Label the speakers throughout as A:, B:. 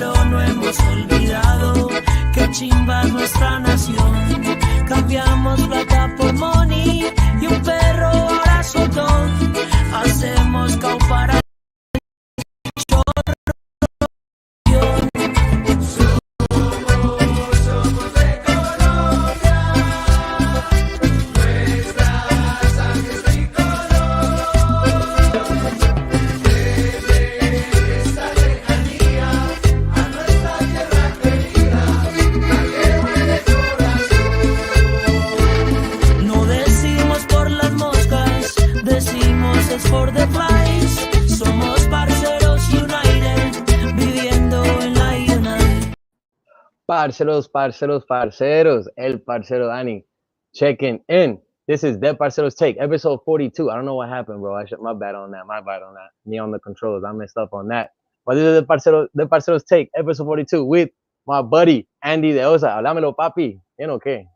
A: pero no hemos olvidado que chimba es nuestra nación. Cambiamos plata por money y un perro ahora soltón. Hacemos cao para for the flies. Somos Parceros United, viviendo en la United.
B: Parceros. El parcero Dani checking in. This is the Parceros Take, episode 42. I don't know what happened, bro. My bad on that. Me on the controls. I messed up on that. But this is the Parceros Take, episode 42 with my buddy Andy Deossa. Háblamelo, papi. ¿Bien o qué?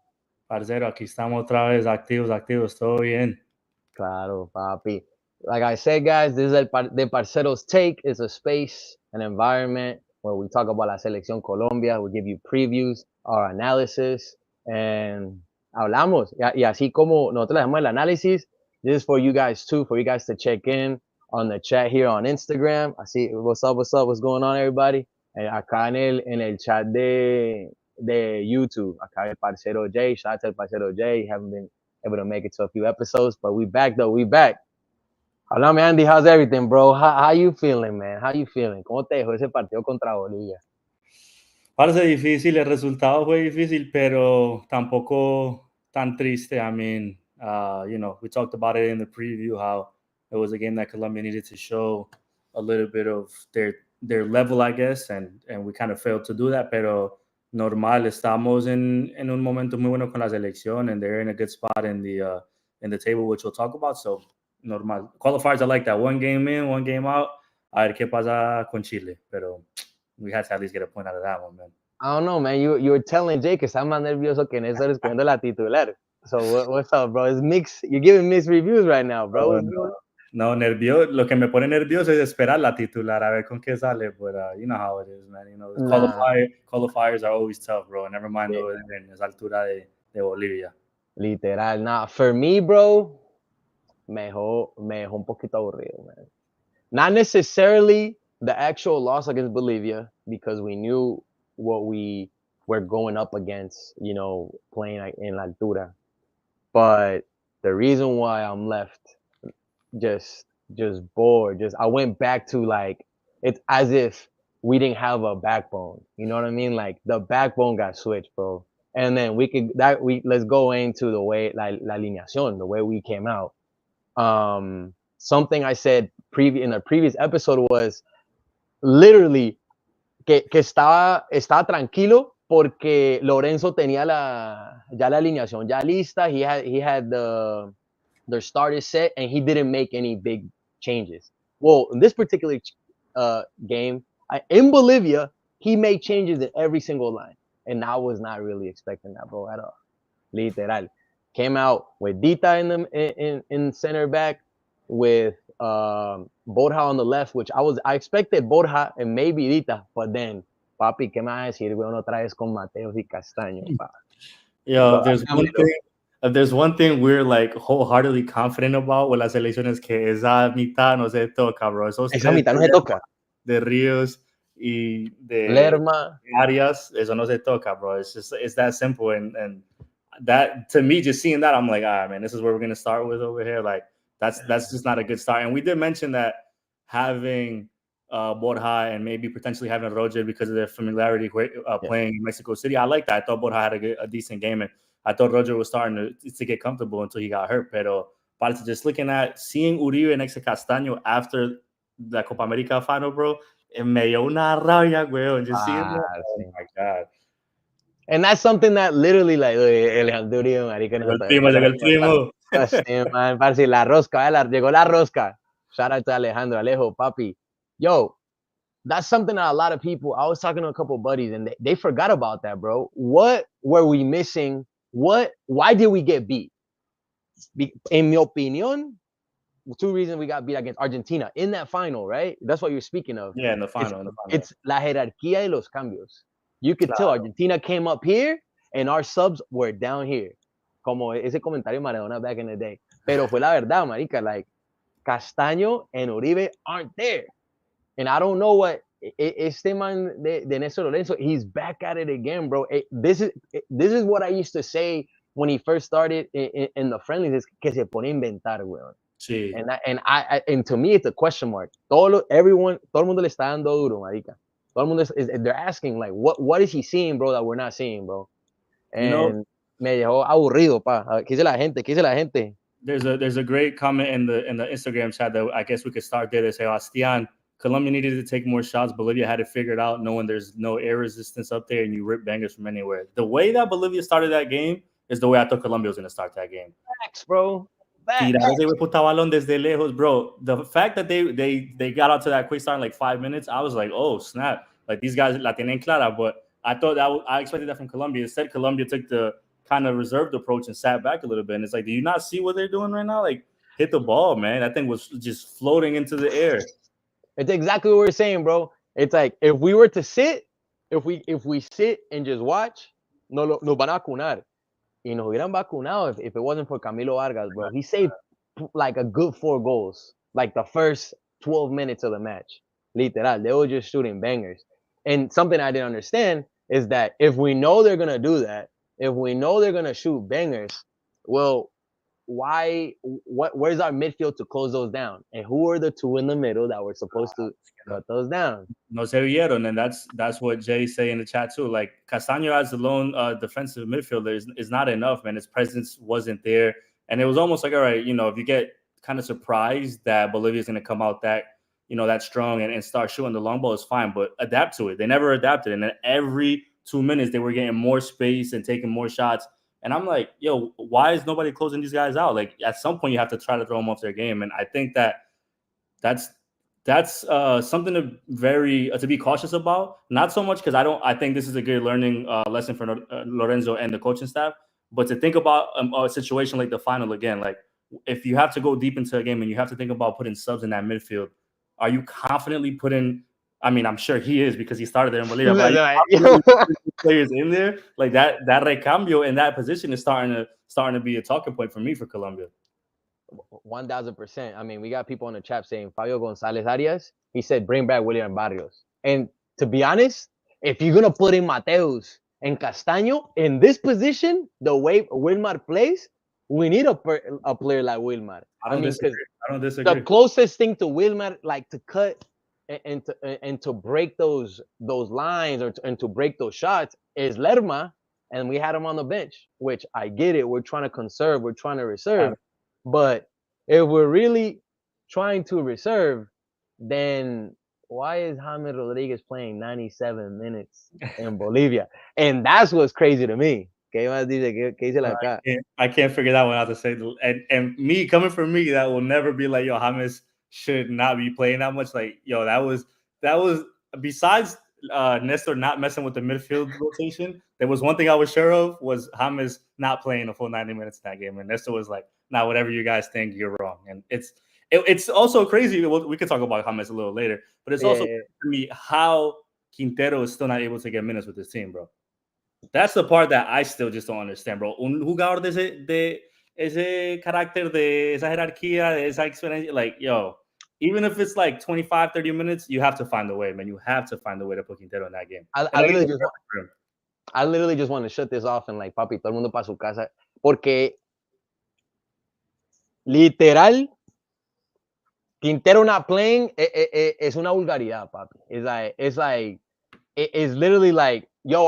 C: Parcero, aquí estamos otra vez activos, todo bien.
B: Claro, papi. Like I said, guys, this is the Parceros Take. It's a space, an environment where we talk about la Selección Colombia. We give you previews, our analysis, and hablamos. Y así como nosotros le damos el análisis, this is for you guys too, for you guys to check in on the chat here on Instagram. Así, what's up, what's going on, everybody? Acá en el chat de YouTube, acá el Parcero J, shout out to el Parcero J. Haven't been able to make it to a few episodes, but we back though, we back. Hablame, Andy, how's everything, bro? How you feeling, man? How you feeling? ¿Cómo te dejó ese partido contra Bolivia?
C: Parece difícil, el resultado fue difícil, pero tampoco tan triste. I mean, we talked about it in the preview, how it was a game that Colombia needed to show a little bit of their level, I guess, and we kind of failed to do that, pero normal, estamos en un momento muy bueno con la selección, and they're in a good spot in the table, which we'll talk about, so normal. Qualifiers are like that. One game in, one game out. A ver qué pasa con Chile. Pero we had to at least get a point out of that one, man.
B: I don't know, man. You were telling Jay que estás más nervioso que Néstor escogiendo la titular. So what's up, bro? It's mixed. You're giving mixed reviews right now, bro.
C: No, nervioso. Lo que me pone nervioso es esperar la titular a ver con qué sale. But you know how it is, man. You know, qualifiers are always tough, bro. Never mind over there en esa altura de Bolivia.
B: Literal. Nah, for me, bro, me dejó un poquito aburrido, man. Not necessarily the actual loss against Bolivia, because we knew what we were going up against, you know, playing in La Altura. But the reason why I'm left just bored, I went back to, like, it's as if we didn't have a backbone. You know what I mean? Like, the backbone got switched, bro. And then let's go into the way, la alineación, the way we came out. Something I said in a previous episode was literally que estaba tranquilo porque Lorenzo tenía ya la alineación ya lista. He had their starters set, and he didn't make any big changes. Well, in this particular game, in Bolivia, he made changes in every single line, and I was not really expecting that, bro, at all. Literal. Came out with Dita in center back, with Borja on the left, which I expected Borja and maybe Dita, but then, papi, ¿qué me vas a decir, güey? Otra vez con Mateos y Castaño, pa.
C: Yo, if there's one thing we're like wholeheartedly confident about with la selección es que esa mitad no se toca, bro.
B: Esa mitad no se toca.
C: De Ríos y de
B: Lerma.
C: Arias, eso no se toca, bro. It's that simple, and that, to me, just seeing that, I'm like, all right, man, this is where we're gonna start with over here. Like, that's just not a good start. And we did mention that having Borja and maybe potentially having Roger, because of their familiarity playing in Mexico City, I like that. I thought Borja had a decent game, and I thought Roger was starting to get comfortable until he got hurt. Pero just looking at seeing Uribe next to Castaño after the Copa America final, bro, me dio una rabia, güey. Just seeing that, oh my God.
B: And that's something that literally, like, Alejandro Uribe, marica,
C: el primo.
B: Man, parce, la rosca, llegó la rosca. Shout out to Alejandro, Alejo, papi. Yo, that's something that a lot of people, I was talking to a couple of buddies, and they forgot about that, bro. What were we missing? Why did we get beat? En mi opinión, two reasons we got beat against Argentina in that final, right? That's what you're speaking of.
C: Yeah, in the final.
B: It's la jerarquía y los cambios. You could tell Argentina came up here and our subs were down here. Como ese comentario Maradona back in the day. Pero fue la verdad, marica. Like, Castaño and Uribe aren't there. And I don't know what este man de Néstor Lorenzo, he's back at it again, bro. This is what I used to say when he first started in the friendlies, es que se pone a inventar, weón.
C: Sí.
B: And to me, it's a question mark. Todo el mundo le está dando duro, marica. Todo el mundo they're asking, like, what is he seeing, bro, that we're not seeing, bro? And me dejó aburrido, pa. ¿Qué dice la gente? ¿Qué dice la gente?
C: There's a great comment in the Instagram chat that I guess we could start there. They say, Astian, Colombia needed to take more shots. Bolivia had it figured out, knowing there's no air resistance up there, and you rip bangers from anywhere. The way that Bolivia started that game is the way I thought Colombia was going to start that game.
B: Facts, bro. Facts.
C: Bro. The fact that they got out to that quick start in like 5 minutes, I was like, oh, snap. Like, these guys la tienen clara. But I thought I expected that from Colombia. Instead, Colombia took the kind of reserved approach and sat back a little bit. And it's like, do you not see what they're doing right now? Like, hit the ball, man. That thing was just floating into the air.
B: It's exactly what we're saying, bro. It's like, if we were to sit, if we sit and just watch, nos van a vacunar. Y nos hubieran vacunado if it wasn't for Camilo Vargas, bro. He saved like a good 4 goals, like the first 12 minutes of the match. Literal, they were just shooting bangers. And something I didn't understand is that if we know they're going to do that, if we know they're going to shoot bangers, well, where's our midfield to close those down? And who are the two in the middle that were supposed to cut those down?
C: No se vieron, and that's what Jay's saying in the chat too. Like, Castaño as the lone defensive midfielder is not enough, man. His presence wasn't there, and it was almost like, all right, if you get kind of surprised that Bolivia is going to come out that strong and start shooting the long ball, is fine, but adapt to it. They never adapted, and then every 2 minutes they were getting more space and taking more shots. And I'm like, yo, why is nobody closing these guys out? Like, at some point you have to try to throw them off their game. And I think that's something to be cautious about. Not so much because I think this is a good learning lesson for Lorenzo and the coaching staff, but to think about a situation like the final again. Like, if you have to go deep into a game and you have to think about putting subs in that midfield, are you confidently putting? I mean, I'm sure he is because he started there in Bolivia. Players in there like that recambio in that position is starting to be a talking point for me for Colombia.
B: 1000%. I mean, we got people in the chat saying Fabio Gonzalez Arias. He said bring back William Barrios. And to be honest, if you're gonna put in Mateus and Castaño in this position, the way Wilmar plays, we need a player like Wilmar.
C: I don't disagree.
B: The closest thing to Wilmar, like to cut and to break those lines and to break those shots, is Lerma, and we had him on the bench, which I get it. We're trying to conserve, we're trying to reserve, but if we're really trying to reserve, then why is James Rodriguez playing 97 minutes in Bolivia? And that's what's crazy to me.
C: I can't figure that one out to say. And me, coming from me, that will never be like, yo, James should not be playing that much. Like, yo, that was besides Nestor not messing with the midfield rotation, there was one thing I was sure of was James not playing a full 90 minutes in that game. And Nestor was like, nah, whatever you guys think, you're wrong. And it's also crazy. We could talk about James a little later, but it's also to me how Quintero is still not able to get minutes with this team, bro. That's the part that I still just don't understand, bro. Un jugador de ese carácter, de esa jerarquía, de esa experiencia, like, yo, even if it's like 25, 30 minutes, you have to find a way, man. You have to find a way to put Quintero in that game.
B: I literally just want to shut this off and like, papi, todo el mundo para su casa. Porque literal, Quintero not playing es una vulgaridad, papi. It's literally like, yo,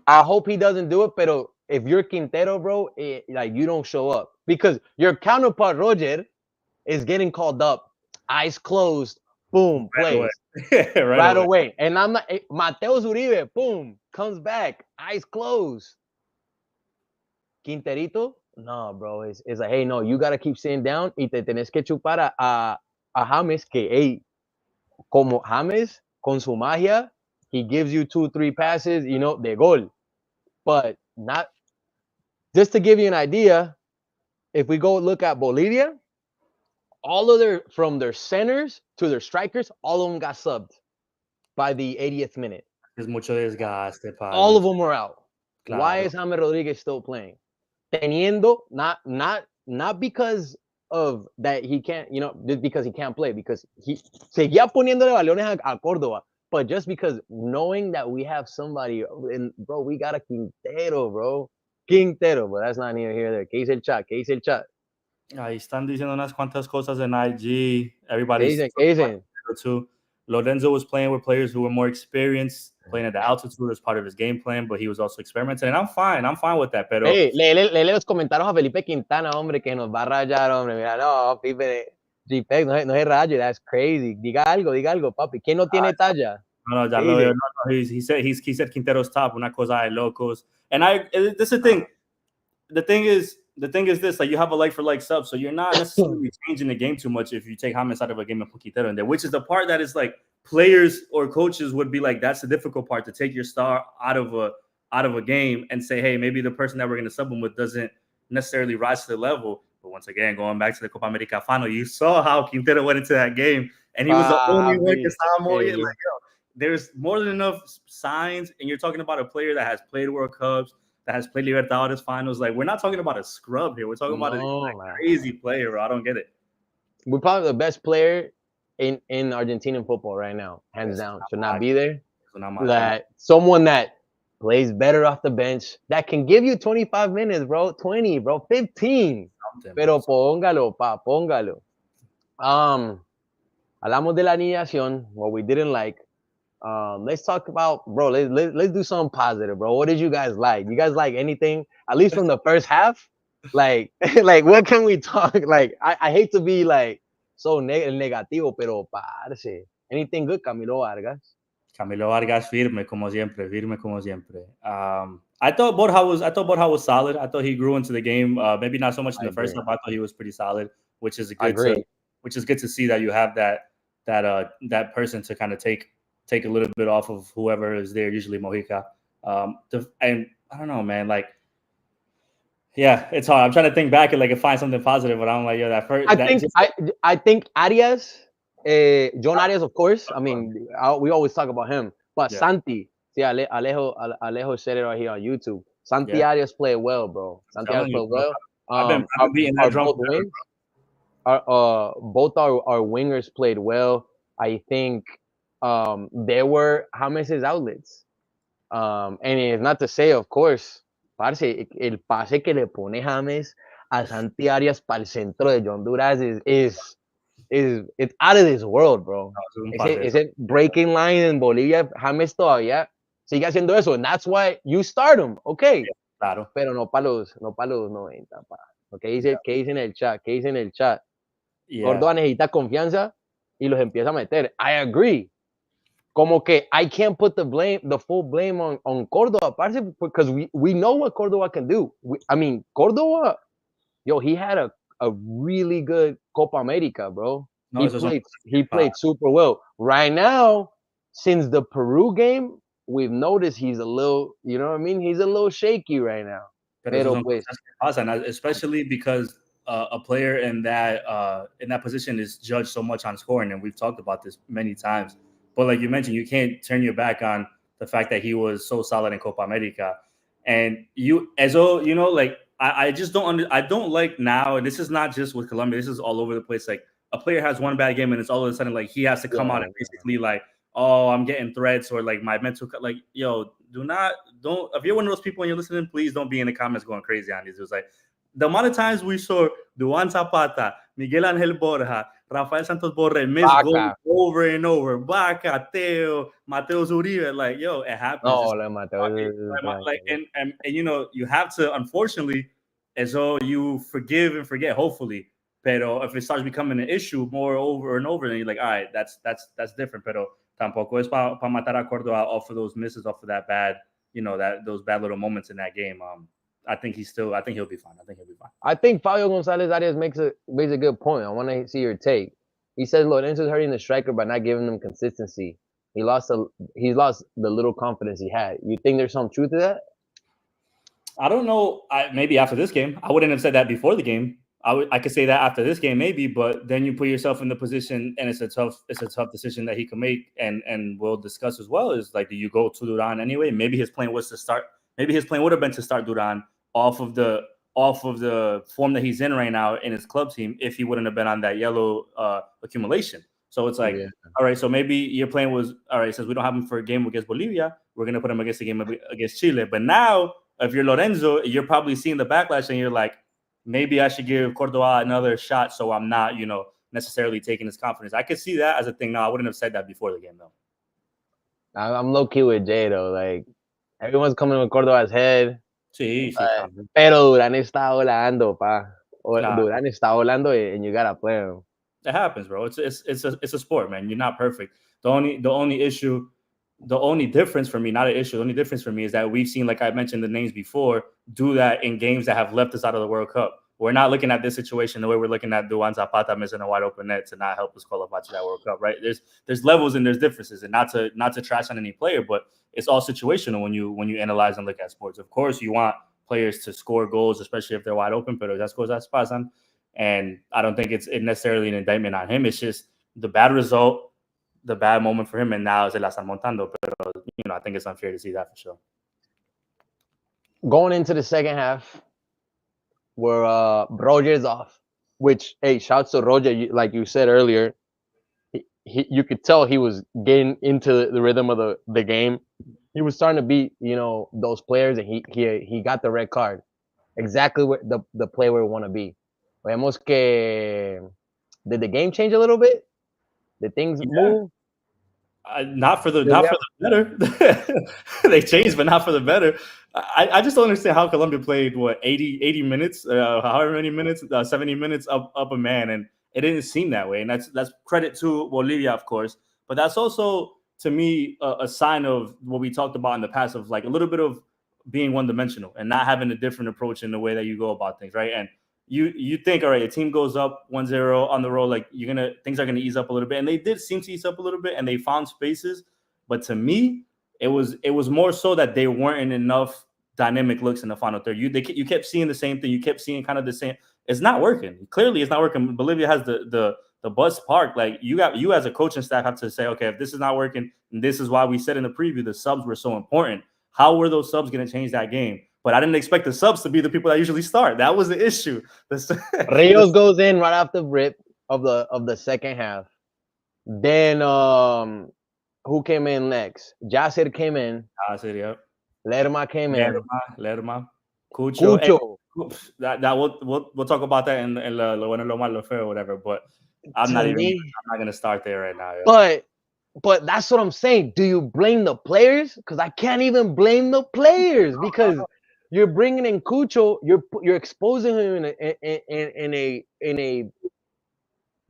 B: I hope he doesn't do it, but if you're Quintero, bro, like, you don't show up because your counterpart Roger is getting called up, eyes closed, boom, plays right away. And I'm not Mateus Uribe, boom, comes back, eyes closed. Quinterito, no, bro, it's like, hey, no, you gotta keep sitting down y te tenés que chupar a James, que hey, como James con su magia, he gives you 2-3 passes, de gol. But not, just to give you an idea, if we go look at Bolivia, all of from their centers to their strikers, all of them got subbed by the 80th minute.
C: Es mucho desgaste,
B: All of them were out. Why
C: Claro.
B: is James Rodriguez still playing? Teniendo, not because of that he can't, you know, because he can't play, because he seguía poniéndole balones a Córdoba, but just because knowing that we have somebody, and bro, we got a Quintero, bro. Quintero, but that's not near here there. ¿Qué dice el chat? ¿Qué dice el chat?
C: Ahí están diciendo unas cuantas cosas en IG. Everybody's
B: ¿Qué dicen?
C: too. Lorenzo was playing with players who were more experienced, playing at the altitude as part of his game plan, but he was also experimenting, and I'm fine with that. Pero
B: Hey, léele los comentarios a Felipe Quintana, hombre, que nos va a rayar, hombre. Mira, no, Felipe, no es rayo, that's crazy. Diga algo, papi. ¿Quién no tiene talla?
C: No, ya lo veo. No, he said Quintero's top, una cosa de locos. And this is the thing. The thing is this, like, you have a like for like sub, so you're not necessarily changing the game too much if you take James out of a game and put Quintero in there, which is the part that is like players or coaches would be like, that's the difficult part, to take your star out of a game and say, hey, maybe the person that we're going to sub him with doesn't necessarily rise to the level. But once again, going back to the Copa America final, you saw how Quintero went into that game, and he was the only one that saw more. Like, yo, there's more than enough signs, and you're talking about a player that has played World Cups, that has played Libertadores finals. Like, we're not talking about a scrub here. We're talking about a crazy player, bro. I don't get it.
B: We're probably the best player in Argentinian football right now, hands down. Should not be there. That someone that plays better off the bench, that can give you 25 minutes, bro, 20, bro, 15. Pero póngalo, póngalo. Hablamos de la alineación, what we didn't like. Let's talk about, bro, let's do something positive, bro. What did you guys like? You guys like anything, at least from the first half? Like, like, what can we talk? Like, I hate to be like so negativo, pero parce. Anything good, Camilo Vargas?
C: Camilo Vargas, firme como siempre. I thought Borja was solid. I thought he grew into the game. Maybe not so much in the first half. I thought he was pretty solid, which is good to see that you have that person to kind of take a little bit off of whoever is there, usually Mojica. And I don't know, man, like, yeah, it's hard. I'm trying to think back and like find something positive, but I'm like, yo, that first.
B: I think Arias, John Arias, of course. I mean, we always talk about him, but yeah. Santi, see, Alejo said it right here on YouTube. Santi Arias played well, bro. Santi Arias played well.
C: I've been beating that drum.
B: Both our wingers played well. I think there were James' outlets. And it's not to say, of course, parce, el pase que le pone James a Santi Arias para el centro de John Duraz is it's out of this world, bro. Ese breaking line in Bolivia, James todavía sigue haciendo eso, and that's why you start him, okay?
C: Claro.
B: Pero no para los 90, pa. ¿Qué dice en el chat? Yeah. Córdoba necesita confianza y los empieza a meter. I agree. Como que I can't put the full blame on Córdoba, parce, because we know what Córdoba can do. I mean, Córdoba, yo, he had a really good Copa America, bro. No, he played super well. Right now, since the Peru game, we've noticed he's a little, you know what I mean? He's a little shaky right now. Pero pues,
C: especially because a player in that position is judged so much on scoring, and we've talked about this many times. But like you mentioned, you can't turn your back on the fact that he was so solid in Copa America. And like, I just I don't like now, and this is not just with Colombia, this is all over the place. Like, a player has one bad game and it's all of a sudden like he has to come out and basically like, oh, I'm getting threats, or like my mental, like, yo, don't, if you're one of those people and you're listening, please don't be in the comments going crazy on these. It was like, the amount of times we saw Duan Zapata, Miguel Angel Borja, Rafael Santos Borré miss goals over and over. Baca, Teo, Mateo Zuribe, like, yo, it happens.
B: No, like Mateo.
C: Like, and you know, you have to, unfortunately, as though you forgive and forget, hopefully. Pero if it starts becoming an issue more over and over, then you're like, all right, that's different. Pero tampoco es para matar a Córdoba off of those misses, off of that bad, you know, those bad little moments in that game. I think he'll be fine.
B: I think Fabio González Arias makes a good point. I want to see your take. He says Lorenzo's hurting the striker by not giving them consistency. He's lost the little confidence he had. You think there's some truth to that?
C: I don't know. Maybe after this game, I wouldn't have said that before the game. I could say that after this game maybe, but then you put yourself in the position, and it's a tough decision that he can make, and we'll discuss as well. Is like, do you go to Duran anyway? Maybe his plan was to start. Maybe his plan would have been to start Duran off of the form that he's in right now in his club team if he wouldn't have been on that yellow accumulation. So it's like, all right, so maybe your plan was, all right, since we don't have him for a game against Bolivia, we're going to put him against a game against Chile. But now, if you're Lorenzo, you're probably seeing the backlash and you're like, maybe I should give Cordoba another shot so I'm not, necessarily taking his confidence. I could see that as a thing. No, I wouldn't have said that before the game, though.
B: I'm low-key with Jay, though. Like, everyone's coming with Cordoba's head.
C: Sí,
B: Pero Durán está volando, pa.
C: Claro.
B: Durán está volando and you gotta play him.
C: It happens, bro. It's a sport, man. You're not perfect. The only difference for me, not an issue, the only difference for me is that we've seen, like I mentioned the names before, do that in games that have left us out of the World Cup. We're not looking at this situation the way we're looking at Duan Zapata missing a wide open net to not help us qualify to that World Cup, right? There's levels and there's differences, and not to trash on any player, but it's all situational when you analyze and look at sports. Of course, you want players to score goals, especially if they're wide open, pero esas cosas pasan. And I don't think it's necessarily an indictment on him. It's just the bad result, the bad moment for him, and now se la están montando. Pero, I think it's unfair to see that for sure.
B: Going into the second half, where Roger's off, which, hey, shouts to Roger, like you said earlier, you could tell he was getting into the rhythm of the game. He was starting to beat, those players, and he got the red card. Exactly where the play where we want to be. Vemos que did the game change a little bit? Did things move?
C: Not for the better. They changed, but not for the better. I just don't understand how Colombia played 80 minutes, however many minutes, 70 minutes up a man, and it didn't seem that way. And that's credit to Bolivia, of course, but that's also, to me, a sign of what we talked about in the past, of like a little bit of being one-dimensional and not having a different approach in the way that you go about things, right? And you think, all right, a team goes up 1-0 on the road, like things are gonna ease up a little bit, and they did seem to ease up a little bit, and they found spaces. But to me, it was more so that they weren't in enough dynamic looks in the final third. You kept seeing the same thing. You kept seeing kind of the same. It's not working. Clearly, it's not working. Bolivia has the bus parked. Like you as a coaching staff have to say, okay, if this is not working, and this is why we said in the preview the subs were so important. How were those subs going to change that game? But I didn't expect the subs to be the people that usually start. That was the issue.
B: Rios goes in right off the rip of the second half. Then who came in next? Yasser came in.
C: Yasser, yep.
B: Lerma came in.
C: Lerma. Cucho. That we'll talk about that in lo bueno, lo malo, lo feo, or whatever. But I'm not going to start there right now.
B: Yo. But that's what I'm saying. Do you blame the players? Because I can't even blame the players, because you're bringing in Cucho, you're exposing him in a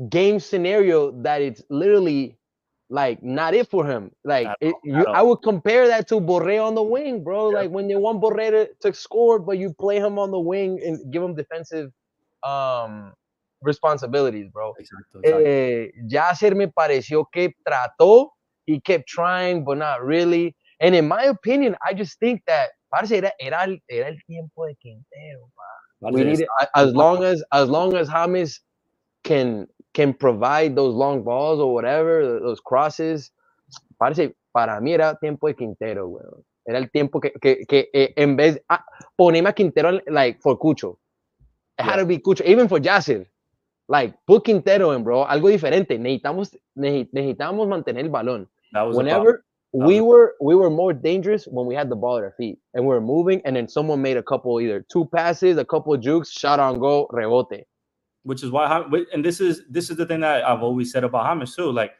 B: game scenario that it's literally like not it for him. Like I would compare that to Borré on the wing, bro. Yeah. Like when you want Borré to score, but you play him on the wing and give him defensive responsibilities, bro. Exactly. Yasser me pareció que trató, he kept trying, but not really. And in my opinion, I just think that era el tiempo de Quintero, pa. We need it, as long as James can provide those long balls or whatever, those crosses. Parce, para mí era tiempo de Quintero, weón. Era el tiempo que en vez poneme a Quintero like for Cucho. It had to be Cucho, even for Yasser. Like, put Quintero in, bro. Algo diferente. Necesitamos mantener el balón. Whenever we were more dangerous when we had the ball at our feet and we were moving, and then someone made a couple, either two passes, a couple of jukes, shot on goal, rebote.
C: Which is why, and this is the thing that I've always said about James too. Like,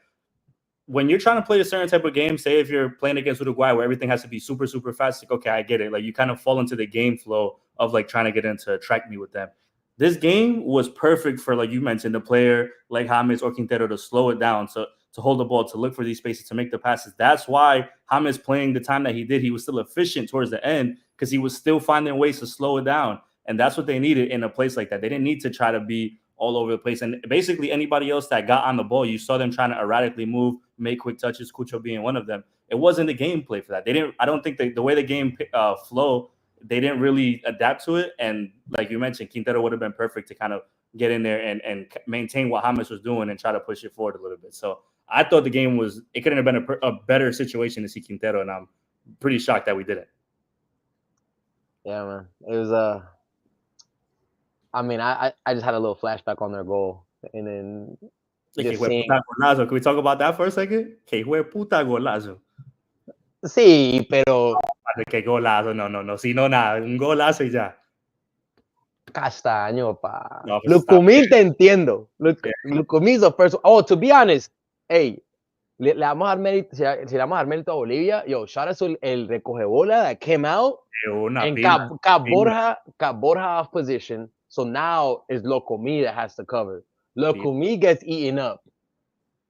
C: when you're trying to play a certain type of game, say if you're playing against Uruguay where everything has to be super, super fast, like, okay, I get it. Like, you kind of fall into the game flow of like trying to get into track me with them. This game was perfect for, like you mentioned, a player like James or Quintero to slow it down, to hold the ball, to look for these spaces, to make the passes. That's why James playing the time that he did, he was still efficient towards the end because he was still finding ways to slow it down. And that's what they needed in a place like that. They didn't need to try to be all over the place. And basically anybody else that got on the ball, you saw them trying to erratically move, make quick touches, Cucho being one of them. It wasn't the gameplay for that. I don't think the way the game flow, they didn't really adapt to it. And like you mentioned, Quintero would have been perfect to kind of get in there and maintain what James was doing and try to push it forward a little bit. So I thought the game it couldn't have been a better situation to see Quintero, and I'm pretty shocked that we didn't.
B: Yeah, man. It was I mean, I just had a little flashback on their goal, and then just seeing...
C: Golazo. Can we talk about that for a second? Que fue puta golazo.
B: Sí, pero...
C: Que golazo, no, si no nada, un golazo y ya.
B: Castaño, pa.
C: No, pues
B: Lucumí te entiendo. Lucumí is the first... Oh, to be honest, hey, le vamos a dar mérito, si le vamos a dar mérito a Bolivia, yo, shout out to el recogebola that came out and got Borja off position. So now it's Lucumí that has to cover. Lucumí gets eaten up.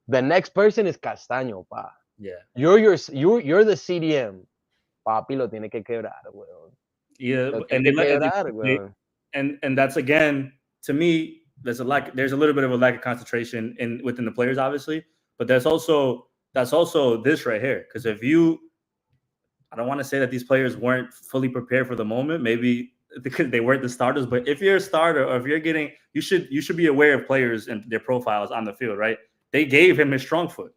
B: The next person is Castaño, pa.
C: Yeah.
B: You're the CDM. Papi lo tiene que quebrar, weón.
C: Yeah, and that's, again, to me, there's a little bit of a lack of concentration within the players, obviously, but that's also this right here. Because I don't want to say that these players weren't fully prepared for the moment, maybe because they weren't the starters, but if you're a starter or if you're getting, you should be aware of players and their profiles on the field, right? They gave him his strong foot.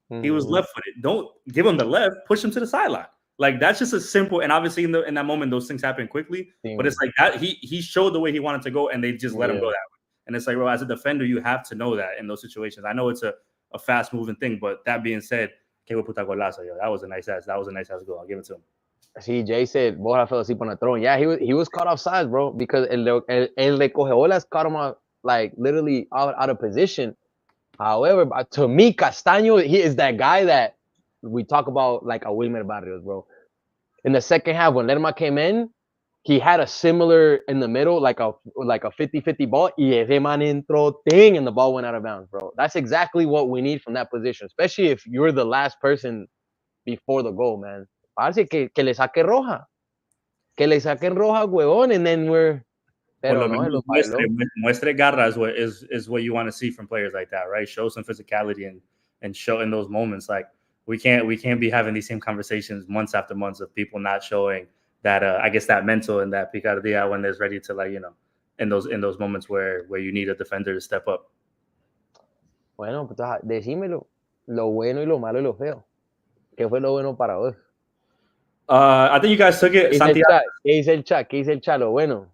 C: Mm-hmm. He was left-footed. Don't give him the left, push him to the sideline. Like, that's just a simple, and obviously in that moment, those things happen quickly, but it's like that he showed the way he wanted to go, and they just let him go that way. And it's like, bro, as a defender, you have to know that in those situations. I know it's a fast-moving thing, but that being said, que puta golazo, yo. That was a nice ass goal. I'll give it to him.
B: See, Jay said, Borja fell asleep on the throne. Yeah, he was caught offside, bro, because el recogebolas caught him like literally out of position. However, to me, Castaño, he is that guy that we talk about, like a Wilmer Barrios, bro. In the second half, when Lerma came in, he had a similar in the middle, like a 50-50 ball. Y ese man entró thing, and the ball went out of bounds, bro. That's exactly what we need from that position, especially if you're the last person before the goal, man. Parece que le saque roja. Que le saquen roja, huevón, and then we're... Pero no,
C: muestre garra is what you want to see from players like that, right? Show some physicality and show in those moments. Like, we can't be having these same conversations months after months of people not showing that I guess that mental and that picardía when there's ready to, like, you know, in those moments where you need a defender to step up.
B: Bueno, pues decímelo, lo bueno y lo malo y lo feo. ¿Qué fue lo bueno para vos?
C: I think you guys took it.
B: ¿Qué dice el chat? Lo bueno.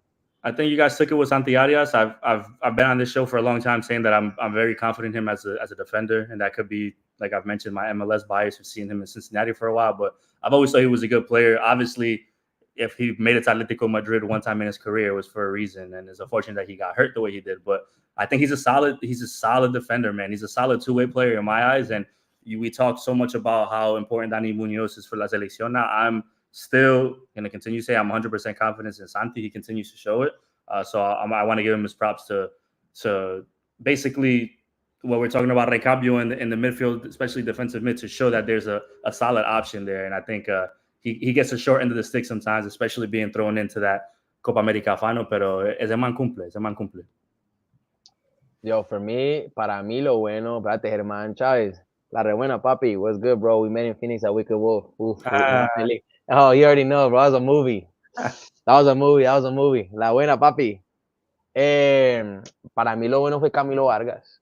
C: I think you guys took it with Santi Arias. I've been on this show for a long time saying that I'm very confident in him as a defender, and that could be, like I've mentioned, my MLS bias of seeing him in Cincinnati for a while. But I've always thought he was a good player. Obviously, if he made it to Atletico Madrid one time in his career, it was for a reason, and it's unfortunate that he got hurt the way he did. But I think he's a solid defender, man. He's a solid two-way player in my eyes. And we talked so much about how important Dani Munoz is for La Selección. Now I'm still going to continue to say I'm 100% confident in Santi. He continues to show it. So I want to give him his props to basically what we're talking about, recambio in the midfield, especially defensive mid, to show that there's a solid option there. And I think he gets a short end of the stick sometimes, especially being thrown into that Copa América final. Pero ese man cumple.
B: Yo, para mí lo bueno, espérate, Germán Chávez. La re buena, papi. What's good, bro? We met in Phoenix at Wicked Wolf. Oh, you already know, bro. That was a movie. That was a movie. La buena, papi. Para mí lo bueno fue Camilo Vargas.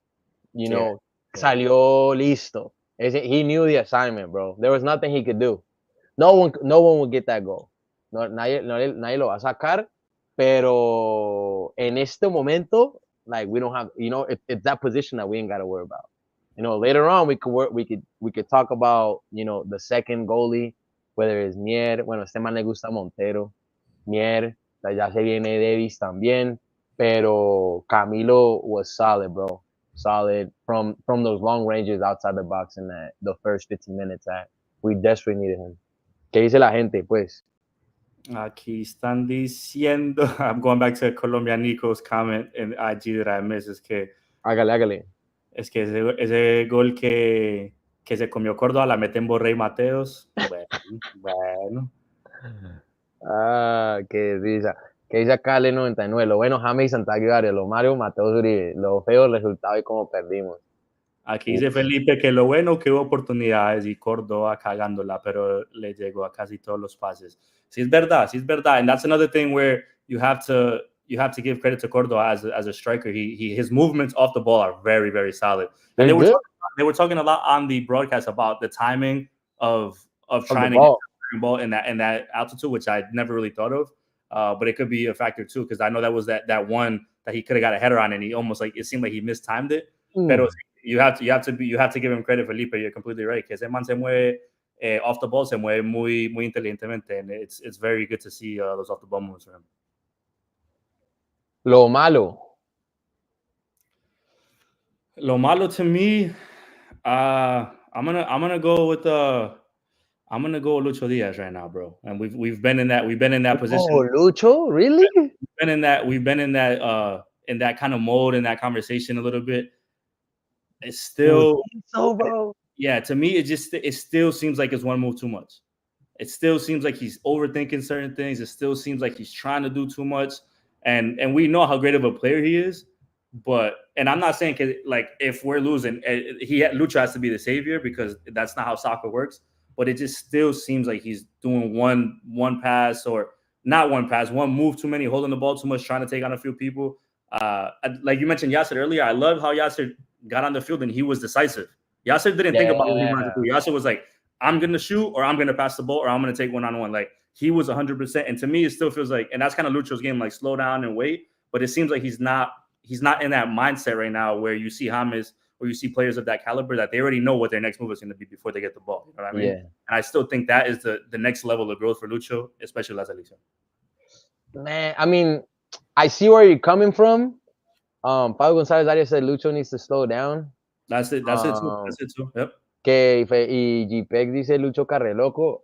B: You know, salió listo. He knew the assignment, bro. There was nothing he could do. No one would get that goal. Nadie lo va a sacar. Pero en este momento, like, we don't have, you know, it's that position that we ain't got to worry about. You know, later on we could talk about, you know, the second goalie, whether it's Mier. Bueno, este man le gusta Montero. Mier, ya se viene Davis también. Pero Camilo was solid, bro. Solid from those long ranges outside the box in the first 15 minutes that we desperately needed him. ¿Qué dice la gente, pues?
C: Aquí están diciendo, I'm going back to Colombia Nico's comment in IG that I missed, es que
B: hágale.
C: Es que ese gol que se comió Córdoba la mete en Borré y Mateos. Bueno.
B: Qué risa. ¿Qué dice acá el 99? Lo bueno, James y Santaguario, lo Mario, Mateos Uribe. Lo feo, el resultado y cómo perdimos.
C: Aquí dice Felipe que lo bueno que hubo oportunidades y Córdoba cagándola, pero le llegó a casi todos los pases. Sí es verdad. And that's another thing where you have to you have to give credit to Córdoba as a striker. His movements off the ball are very, very solid. And they were talking a lot on the broadcast about the timing of trying to get the ball in that altitude, which I never really thought of. But it could be a factor too, because I know that was that one that he could have got a header on, and he almost like it seemed like he mistimed it. But you have to give him credit, Felipe. You're completely right. Que ese man se mueve off the ball, se mueve muy inteligentemente, and it's very good to see those off the ball moves for him.
B: Lo malo
C: to me, I'm gonna go with Lucho Diaz right now, bro. And we've been in that position.
B: Oh, Lucho, really?
C: We've been in that kind of mode, in that conversation a little bit. It's still
B: so, bro.
C: Yeah, to me, it still seems like it's one move too much. It still seems like he's overthinking certain things. It still seems like he's trying to do too much. And we know how great of a player he is. And I'm not saying like if we're losing, Lucho has to be the savior, because that's not how soccer works. But it just still seems like he's doing one pass, or not one pass, one move too many, holding the ball too much, trying to take on a few people. Like you mentioned Yasser earlier, I love how Yasser got on the field and he was decisive. Yasser didn't think about what he wanted to do. Yasser was like, I'm going to shoot, or I'm going to pass the ball, or I'm going to take one-on-one. Like, he was 100%. And to me, it still feels like, and that's kind of Lucho's game, like slow down and wait. But it seems like he's not in that mindset right now where you see James or you see players of that caliber that they already know what their next move is going to be before they get the ball. You know what I mean?
B: Yeah.
C: And I still think that is the next level of growth for Lucho, especially La Selección.
B: Man, I mean, I see where you're coming from. Pablo González Arias said Lucho needs to slow down.
C: That's it too. Yep.
B: Y GPEG dice Lucho Carreloco.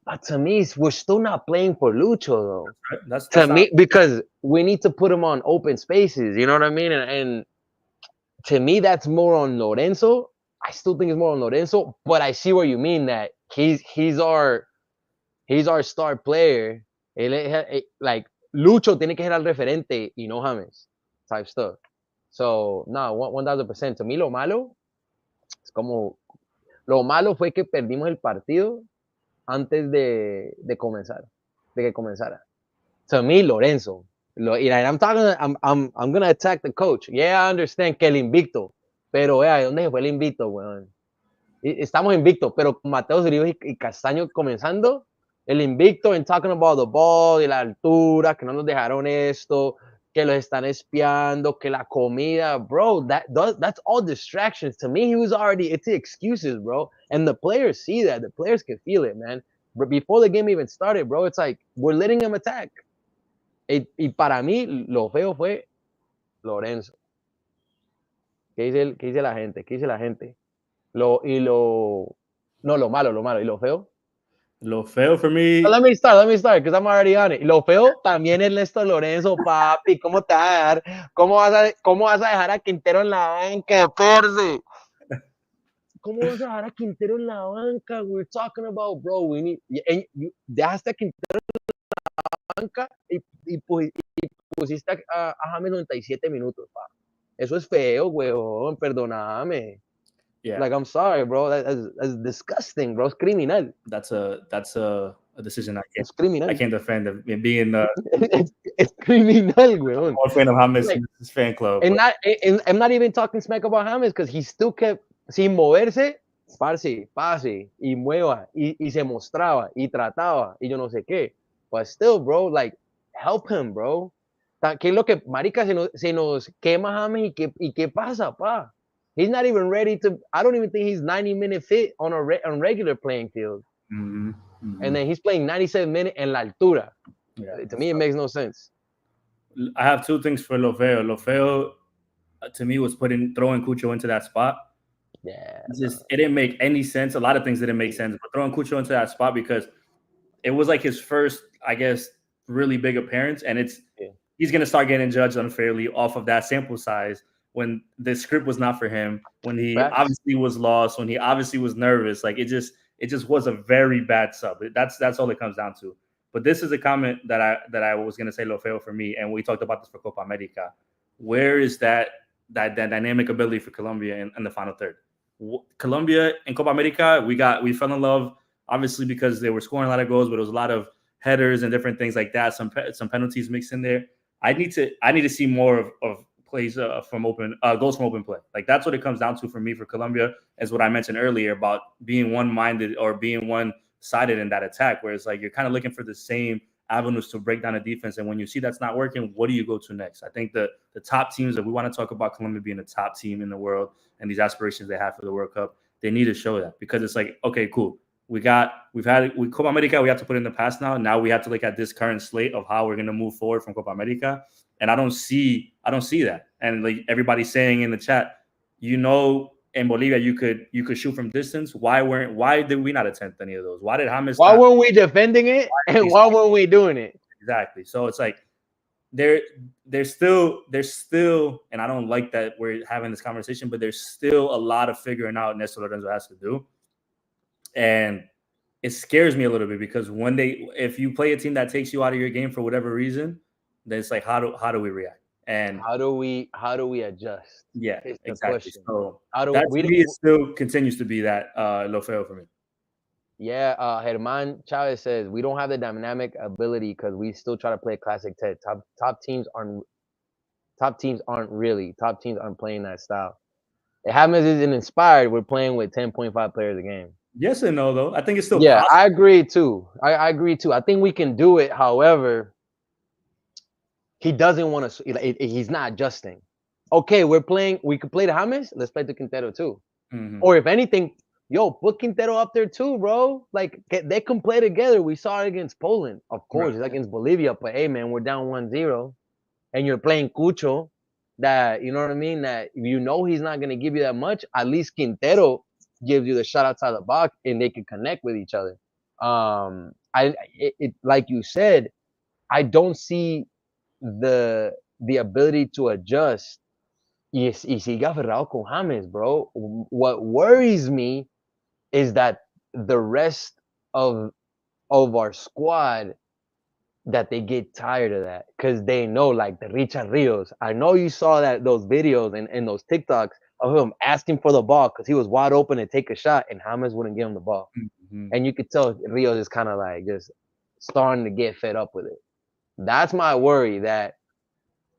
B: But to me, we're still not playing for Lucho, though.
C: That's
B: to me, because we need to put him on open spaces. You know what I mean? And to me, that's more on Lorenzo. I still think it's more on Lorenzo, but I see where you mean that he's our star player. Like Lucho tiene que ser el referente y no James type stuff. So, no, 1000%. To me, lo malo fue que perdimos el partido antes de que comenzara. To me, Lorenzo. I'm gonna attack the coach. Yeah, I understand que el invicto, pero ¿de dónde se fue el invicto, weón? Estamos invictos, pero con Mateo Zuribe y Castaño comenzando, el invicto and talking about the ball, y la altura, que no nos dejaron esto, que los están espiando, que la comida, bro, that's all distractions. To me, it's the excuses, bro. And the players see that. The players can feel it, man. But before the game even started, bro, it's like, we're letting them attack. Y para mí, lo feo fue Lorenzo. ¿Qué dice la gente? Lo malo. ¿Y lo feo?
C: Lo feo for me.
B: Let me start, because I'm already on it. Y lo feo también es Néstor Lorenzo, papi. ¿Cómo te vas a dejar? ¿Cómo vas a dejar a Quintero en la banca, parce? ¿Cómo vas a dejar a Quintero en la banca? We're talking about, bro, we need... dejaste a Quintero en la banca y pusiste a James 97 minutos, pa. Eso es feo, weón. Perdóname.
C: Yeah.
B: Like, I'm sorry, bro. That's disgusting, bro. It's criminal.
C: That's a decision
B: I
C: can't defend it being
B: it's criminal, weón.
C: I'm a fan of James, like, his fan club.
B: And I'm not even talking smack about James, because he still kept sin moverse, parce, pase y mueva y se mostraba y trataba y yo no sé qué. But still, bro, like, help him, bro. ¿Qué es lo que, marica, se nos quema James y qué pasa, pa? He's not even ready to. I don't even think he's 90-minute fit on regular playing field.
C: Mm-hmm. Mm-hmm.
B: And then he's playing 97 minutes en la altura.
C: Yeah,
B: to me, it makes no sense.
C: I have two things for Lo Feo. Lo Feo, to me, was throwing Cucho into that spot.
B: Yeah.
C: It didn't make any sense. A lot of things didn't make sense, but throwing Cucho into that spot, because it was like his first, I guess, really big appearance, and he's going to start getting judged unfairly off of that sample size, when the script was not for him, when he obviously was lost, when he obviously was nervous. Like, it just was a very bad sub. That's all it comes down to. But this is a comment that I was going to say Lo Feo for me, and we talked about this for Copa America. Where is that dynamic ability for Colombia in the final third? Colombia in Copa America, we fell in love, obviously, because they were scoring a lot of goals, but it was a lot of headers and different things like that, some penalties mixed in there. I need to see more of plays from open goals from open play. Like that's what it comes down to for me for Colombia, is what I mentioned earlier about being one-minded or being one-sided in that attack, where it's like you're kind of looking for the same avenues to break down a defense, and when you see that's not working, what do you go to next? I think the top teams that we want to talk about Colombia being the top team in the world and these aspirations they have for the World Cup, they need to show that, because it's like, okay, cool. We've had Copa America, we have to put in the past now. Now we have to look at this current slate of how we're going to move forward from Copa America. And I don't see that. And like everybody's saying in the chat, in Bolivia you could shoot from distance. Why did we not attempt any of those? Why
B: weren't we defending it? And why weren't we doing it?
C: Exactly. So it's like there's still, and I don't like that we're having this conversation, but there's still a lot of figuring out Néstor Lorenzo has to do. And it scares me a little bit, because if you play a team that takes you out of your game for whatever reason, then it's like, how do we react? And
B: how do we adjust?
C: Yeah, exactly. So
B: it
C: still continues to be that lo feo for me.
B: Yeah, Germán Chavez says we don't have the dynamic ability because we still try to play classic Ted. Top teams aren't playing that style. If James isn't inspired, we're playing with 10.5 players a game.
C: Yes and no, though. I think it's still
B: possible.
C: I
B: agree too. I agree too. I think we can do it. However, he doesn't want to. He's not adjusting. Okay, we could play the James. Let's play the Quintero too.
C: Mm-hmm.
B: Or if anything, put Quintero up there too, bro. Like they can play together. We saw it against Poland, of course. It's against Bolivia, but hey, man, we're down 1-0, and you're playing Cucho. That you know what I mean. That he's not gonna give you that much. At least Quintero gives you the shot outside the box, and they can connect with each other. Like you said, I don't see the ability to adjust. Y siga aferrado con James, bro. What worries me is that the rest of our squad, that they get tired of that, because they know, like the Richard Rios. I know you saw those videos and those TikToks of him asking for the ball because he was wide open to take a shot, and James wouldn't give him the ball.
C: Mm-hmm.
B: And you could tell Rios is kind of like just starting to get fed up with it. That's my worry, that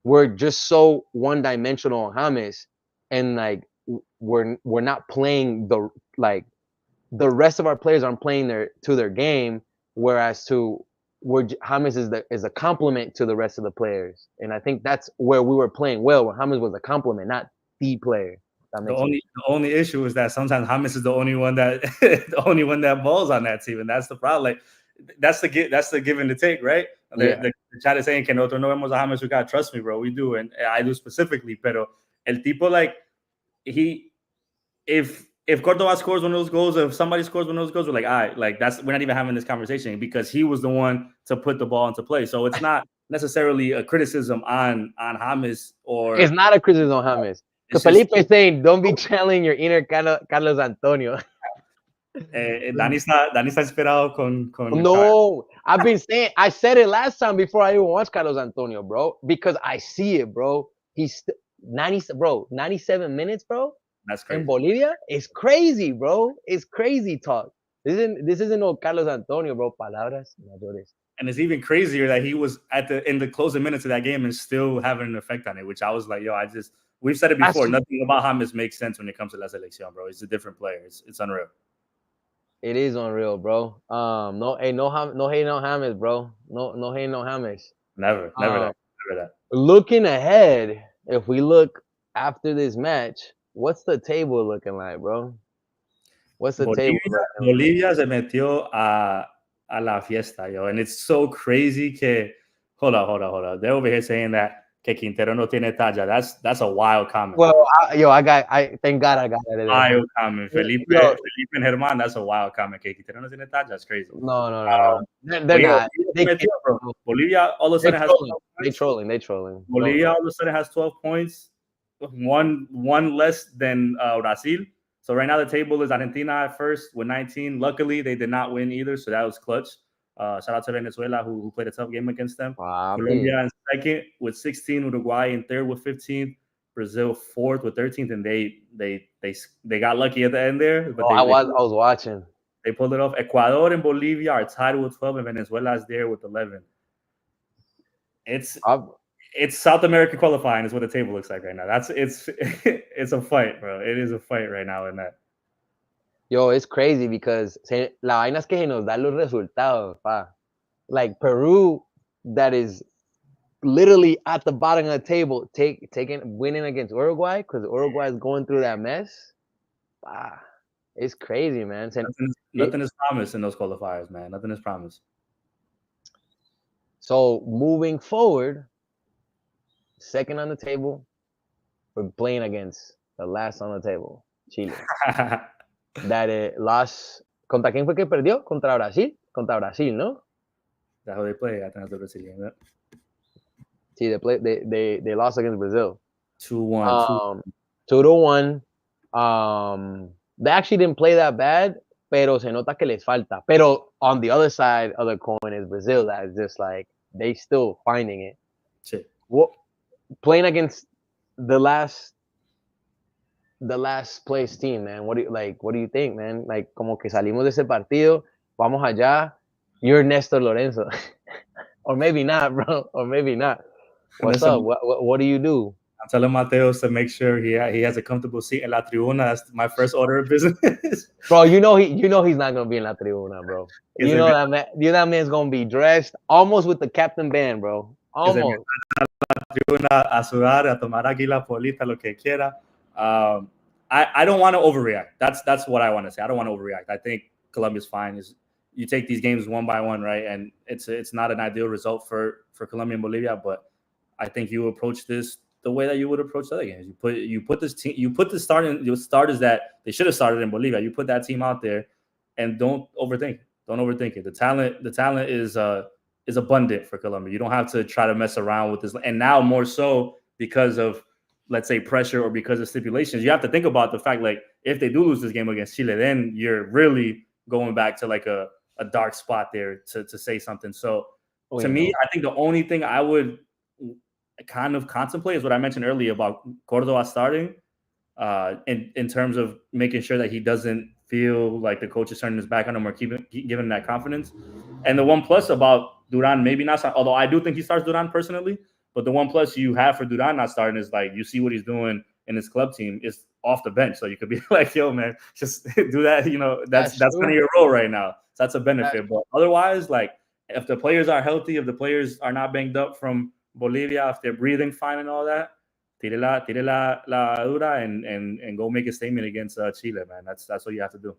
B: we're just so one-dimensional on James, and like we're not playing the rest of our players aren't playing their game, whereas James is a complement to the rest of the players. And I think that's where we were playing well, where James was a complement, not the player.
C: The only issue is that sometimes James is the only one that balls on that team, and that's the problem. Like that's the give and the take, right? The chat is saying que nosotros no vemos a James. You gotta trust me, bro. We do, and I do specifically. Pero el tipo, like if Córdoba scores one of those goals, if somebody scores one of those goals, we're like, all right, like we're not even having this conversation, because he was the one to put the ball into play. So it's not necessarily a criticism on James, or
B: it's not a criticism on James. Because Felipe is saying, don't be channeling your inner Carlos Antonio.
C: Dani está esperado con
B: No, I've been saying, I said it last time before I even watched Carlos Antonio, bro, because I see it, bro. He's 97 minutes, bro.
C: That's crazy.
B: In Bolivia, it's crazy, bro. It's crazy talk. This isn't no Carlos Antonio, bro. Palabras mayores.
C: And it's even crazier that he was in the closing minutes of that game and still having an effect on it, which I was like, we've said it before. Nothing about James makes sense when it comes to La Selección, bro. He's a different player. It's unreal.
B: It is unreal, bro. No hate on James, bro. No hate on James.
C: Never that.
B: Looking ahead, if we look after this match, what's the table looking like, bro? What's the table?
C: Bolivia se metió a la fiesta, yo, and it's so crazy que hold on. They're over here saying that que Quintero no tiene talla. That's a wild comment.
B: Well, I thank God I got that.
C: Wild comment, Felipe and Germán. That's a wild comment. Que Quintero no tiene talla. That's crazy.
B: No. They're not.
C: Bolivia all of a sudden has 12 points.
B: They trolling.
C: Bolivia all of a sudden has 12 points, one less than Brazil. So right now the table is Argentina at first with 19. Luckily, they did not win either, so that was clutch. Shout out to Venezuela who played a tough game against them. Colombia in second with 16. Uruguay in third with 15. Brazil fourth with 13th, and they got lucky at the end there. But
B: I was watching.
C: They pulled it off. Ecuador and Bolivia are tied with 12, and Venezuela is there with 11. it's South American qualifying is what the table looks like right now. It's a fight, bro. It is a fight right now in that.
B: Yo, it's crazy because la vaina es que se nos dan los resultados, pa. Like Peru, that is literally at the bottom of the table, winning against Uruguay because Uruguay is going through that mess. It's crazy, man.
C: Nothing is promised in those qualifiers, man. Nothing is promised.
B: So moving forward, second on the table, we're playing against the last on the table, Chile. That lost. ¿Contra quién fue que perdió? Contra Brasil. Contra Brasil, ¿no?
C: That's how they play. I think that's the Brazilian. Yeah.
B: See, they lost against Brazil.
C: 2-1.
B: 2-1. They actually didn't play that bad, pero se nota que les falta. Pero on the other side of the coin is Brazil, that is just like they still finding it.
C: Sí.
B: Playing against the last place team, man. What do you think, man? Like, como que salimos de ese partido, vamos allá. You're Nestor Lorenzo, or maybe not, bro, or maybe not. What's up? What do you do?
C: I'm telling Mateos to make sure he has a comfortable seat in La Tribuna. That's my first order of business.
B: Bro, you know he's not gonna be in La Tribuna, bro. You know that man's gonna be dressed almost with the captain band, bro. Almost.
C: La Tribuna a sudar, a tomar aquí la polita, lo que quiera. I don't want to overreact. That's what I want to say. I don't want to overreact. I think Colombia's fine. You take these games one by one, right? And it's not an ideal result for Colombia and Bolivia, but I think you approach this the way that you would approach the other games. You put this team, the starters that they should have started in Bolivia. You put that team out there, and don't overthink it. Don't overthink it. The talent is abundant for Colombia. You don't have to try to mess around with this. And now more so because of, let's say, pressure or because of stipulations, you have to think about the fact, like, if they do lose this game against Chile, then you're really going back to like a dark spot there to say something. So to me, I think the only thing I would kind of contemplate is what I mentioned earlier about Córdoba starting in terms of making sure that he doesn't feel like the coach is turning his back on him or giving him that confidence. And the one plus about Duran, maybe not, although I do think he starts Duran personally, but the one plus you have for Duran not starting is like you see what he's doing in his club team is off the bench. So you could be like, yo, man, just do that. You know, that's kind of your role right now. So that's a benefit. But otherwise, like, if the players are healthy, if the players are not banged up from Bolivia, if they're breathing fine and all that, tire la dura and go make a statement against Chile, man. That's what you have to do.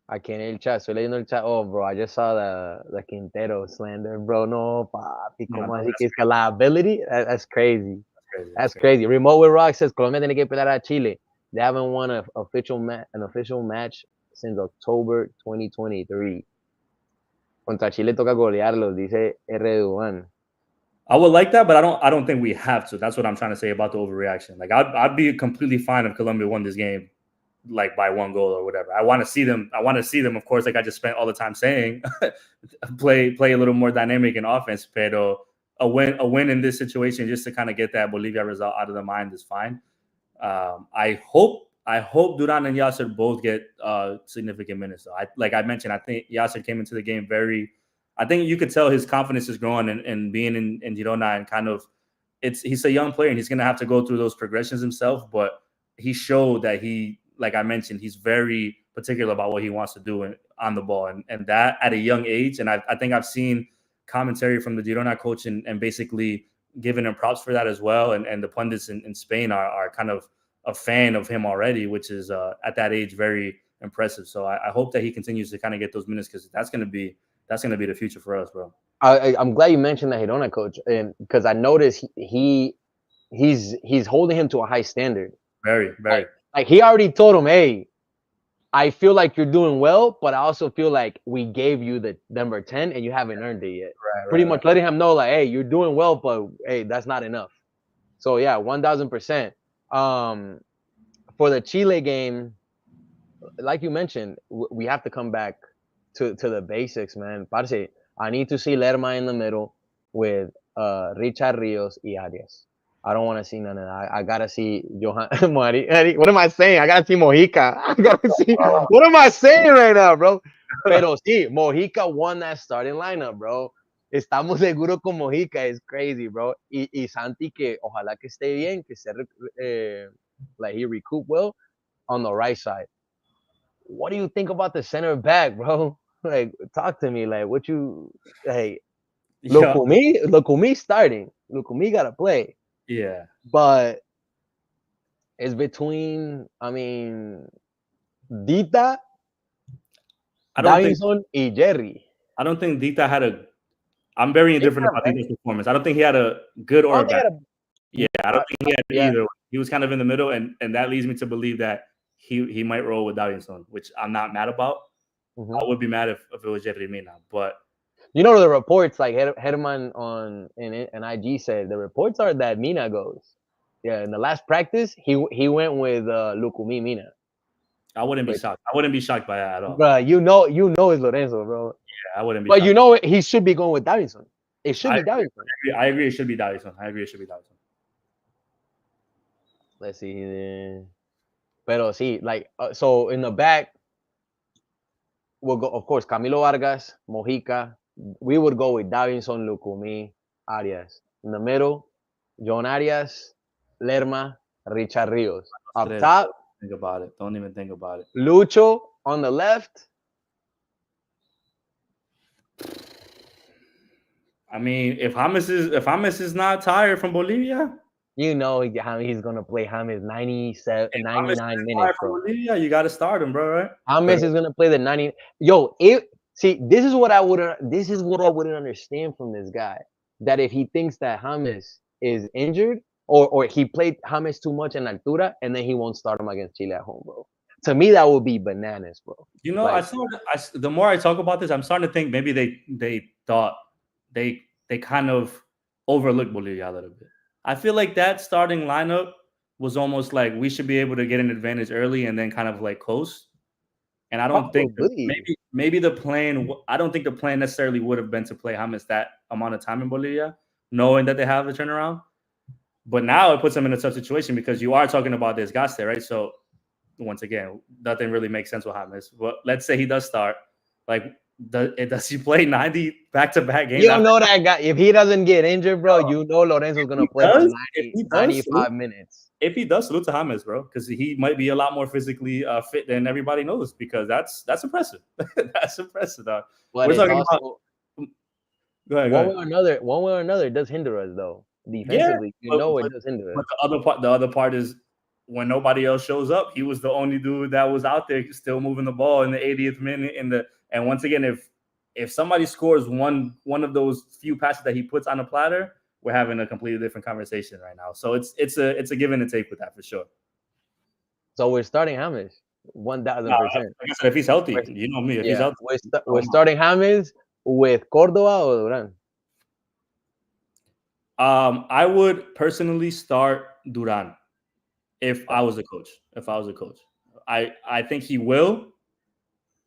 B: I can't el chat. Estoy leyendo el chat. Oh, bro, I just saw the Quintero slander, bro. No, papi, como así que es que liability? That's crazy. That's crazy. Remote with Rock says Colombia tiene que pelear a Chile. They haven't won an official match since October 2023. Contra Chile toca golearlos, dice R. Duan.
C: I would like that, but I don't think we have to. That's what I'm trying to say about the overreaction. Like, I'd be completely fine if Colombia won this game, like by 1 goal or whatever. I want to see them. Of course, like I just spent all the time saying, play a little more dynamic in offense. Pero a win in this situation just to kind of get that Bolivia result out of the mind is fine. I hope Duran and Yasser both get significant minutes. So like I mentioned, I think Yasser came into the game I think you could tell his confidence is growing and being in Girona, and kind of he's a young player and he's going to have to go through those progressions himself. But he showed that like I mentioned, he's very particular about what he wants to do on the ball, and that at a young age. And I think I've seen commentary from the Girona coach and basically giving him props for that as well. And the pundits in Spain are kind of a fan of him already, which is at that age very impressive. So I hope that he continues to kind of get those minutes, because that's going to be the future for us, bro.
B: I'm glad you mentioned that Girona coach, and because I noticed he's holding him to a high standard.
C: Very, very.
B: Like he already told him, hey, I feel like you're doing well, but I also feel like we gave you the number 10 and you haven't earned it yet. Pretty much letting him know, like, hey, you're doing well, but hey, that's not enough. So yeah, 1000%. For the Chile game, like you mentioned, we have to come back to the basics, man. Parce, I need to see Lerma in the middle with Richard Rios y Arias. I don't want to see none of that. I gotta see Johan. What am I saying? I gotta see Mojica. I gotta see. What am I saying right now, bro? Pero sí, Mojica won that starting lineup, bro. Estamos seguros con Mojica is crazy, bro. Y Santi, que ojalá que esté bien, que esté, like he recoup well on the right side. What do you think about the center back, bro? Like, talk to me. Like, what you, hey,
C: Yeah.
B: Lukumi starting. Lukumi got to play.
C: Yeah.
B: But it's between, I mean, Dita, Davinson, y Jerry.
C: I don't think Dita had a. I'm very indifferent about Dita's performance. I don't think he had a good or a bad. Yeah, I don't think he had either. He was kind of in the middle, and that leads me to believe that he might roll with Davinson, which I'm not mad about. I would be mad if it was Jerry Mina, but
B: you know the reports like Herman on an IG said the reports are that Mina goes. Yeah, in the last practice he went with Lukumi Mina.
C: I wouldn't be shocked. I wouldn't be shocked by that at all.
B: Bro, you know it's Lorenzo, bro.
C: Yeah, I wouldn't be.
B: But shocked. You know he should be going with Davinson. It should be Davinson.
C: I agree. It should be Davinson.
B: Let's see. Pero sí, like so in the back, we'll go, of course, Camilo Vargas, Mojica. We would go with Davinson, Lukumi, Arias. In the middle, John Arias, Lerma, Richard Rios. Up top,
C: think about it. Don't even think about it.
B: Lucho on the left.
C: I mean, if James is not tired from Bolivia,
B: you know he's gonna play James 99 minutes, bro.
C: Bolivia, you gotta start him, bro. Right?
B: James is gonna play the 90. Yo, this is what I wouldn't understand from this guy. That if he thinks that James is injured or he played James too much in altura and then he won't start him against Chile at home, bro. To me, that would be bananas, bro.
C: You know, like, the more I talk about this, I'm starting to think maybe they thought they kind of overlooked Bolivia a little bit. I feel like that starting lineup was almost like we should be able to get an advantage early and then kind of like coast. And I don't think maybe the plan. I don't think the plan necessarily would have been to play James that amount of time in Bolivia, knowing that they have a turnaround. But now it puts them in a tough situation because you are talking about this Gaste, right? So once again, nothing really makes sense with James. But let's say he does start. Like, does he play 90 back-to-back games?
B: You don't know that guy. If he doesn't get injured, bro, you know Lorenzo's going to play for 95 minutes.
C: If he does, salute to James, bro, because he might be a lot more physically fit than everybody knows, because that's impressive. That's impressive, dog.
B: But we're talking about... Go ahead. One way or another, it does hinder us, though. Defensively, it does hinder us.
C: But the other part is when nobody else shows up, he was the only dude that was out there still moving the ball in the 80th minute. And once again, if somebody scores one of those few passes that he puts on a platter, we're having a completely different conversation right now. So it's a give and take with that for sure.
B: So we're starting James 1,000%.
C: Like I said, if he's healthy, you know me. If he's healthy,
B: we're starting James with Cordova or Duran.
C: I would personally start Duran if I was a coach. I think he will,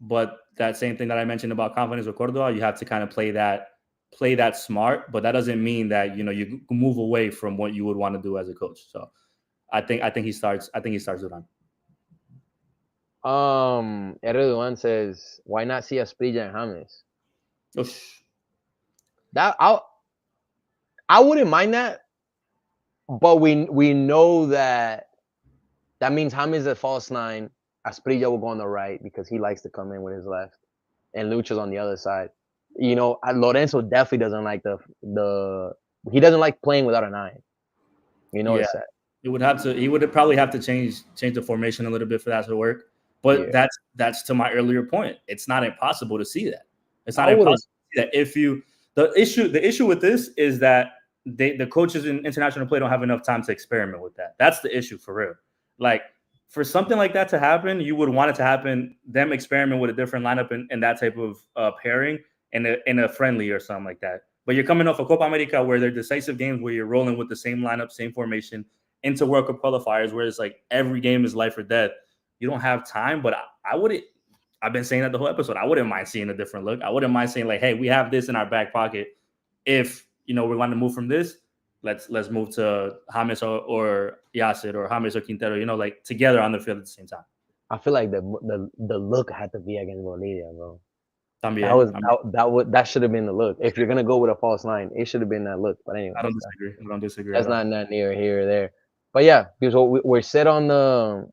C: but that same thing that I mentioned about confidence with Cordova, you have to kind of play that smart, but that doesn't mean that you move away from what you would want to do as a coach. So I think he starts Duran.
B: Erdogan says, why not see Asprilla and James?
C: Oosh.
B: That I wouldn't mind that, but we know that means James is a false nine. Asprilla will go on the right because he likes to come in with his left, and Lucha's on the other side. Lorenzo definitely doesn't like he doesn't like playing without a nine. You notice that.
C: He would probably have to change the formation a little bit for that to work. But that's to my earlier point. It's not impossible to see that. It's not impossible to see that if you the issue with this is that the coaches in international play don't have enough time to experiment with that. That's the issue for real. Like, for something like that to happen, you would want it to happen, them experiment with a different lineup and that type of pairing in a friendly or something like that. But you're coming off a Copa America where they're decisive games where you're rolling with the same lineup, same formation into World Cup qualifiers where it's like every game is life or death. You don't have time, but I wouldn't. I've been saying that the whole episode. I wouldn't mind seeing a different look. I wouldn't mind saying like, hey, we have this in our back pocket. If we want to move from this, let's move to James or Yacir or James or Quintero, like together on the field at the same time.
B: I feel like the look had to be against Bolivia, bro.
C: También.
B: That should have been the look. If you're gonna go with a false nine, it should have been that look. But anyway,
C: I don't disagree.
B: that's
C: at all.
B: not near here or there. But yeah, because we're set on the